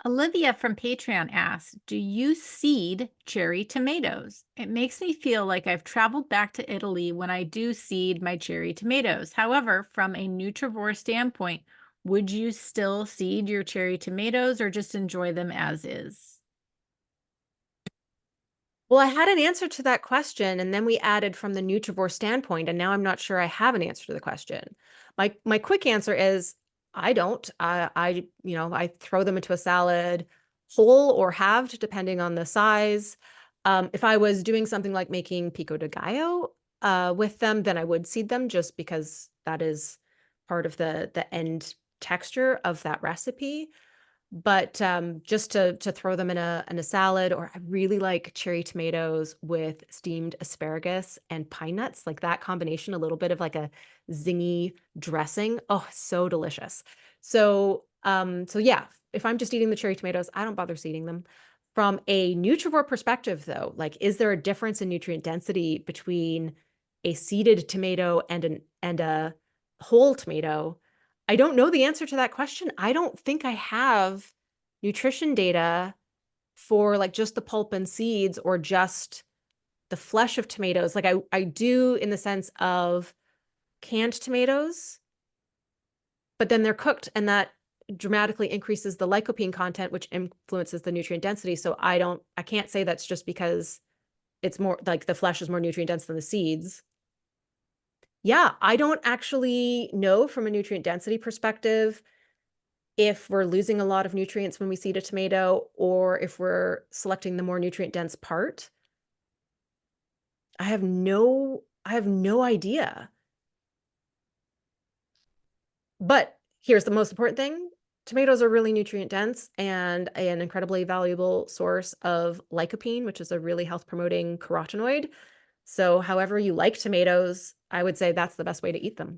Olivia from Patreon asks, do you seed cherry tomatoes? It makes me feel like I've traveled back to Italy when I do seed my cherry tomatoes. However, from a Nutrivore standpoint, would you still seed your cherry tomatoes or just enjoy them as is? Well, I had an answer to that question, and then we added from the Nutrivore standpoint, and now I'm not sure I have an answer to the question. My quick answer is I don't. I throw them into a salad, whole or halved, depending on the size. If I was doing something like making pico de gallo with them, then I would seed them just because that is part of the end texture of that recipe. But just to throw them in a salad, or I really like cherry tomatoes with steamed asparagus and pine nuts, like that combination, a little bit of like a zingy dressing. Oh, so delicious. So yeah, if I'm just eating the cherry tomatoes, I don't bother seeding them. From a nutrivore perspective, though, like, is there a difference in nutrient density between a seeded tomato and a whole tomato? I don't know the answer to that question. I don't think I have nutrition data for like just the pulp and seeds or just the flesh of tomatoes. Like I do in the sense of canned tomatoes, but then they're cooked and that dramatically increases the lycopene content, which influences the nutrient density. So I can't say that's just because it's more like the flesh is more nutrient dense than the seeds. Yeah, I don't actually know from a nutrient density perspective if we're losing a lot of nutrients when we seed a tomato or if we're selecting the more nutrient dense part. I have no idea. But here's the most important thing. Tomatoes are really nutrient dense and an incredibly valuable source of lycopene, which is a really health promoting carotenoid. So however you like tomatoes, I would say that's the best way to eat them.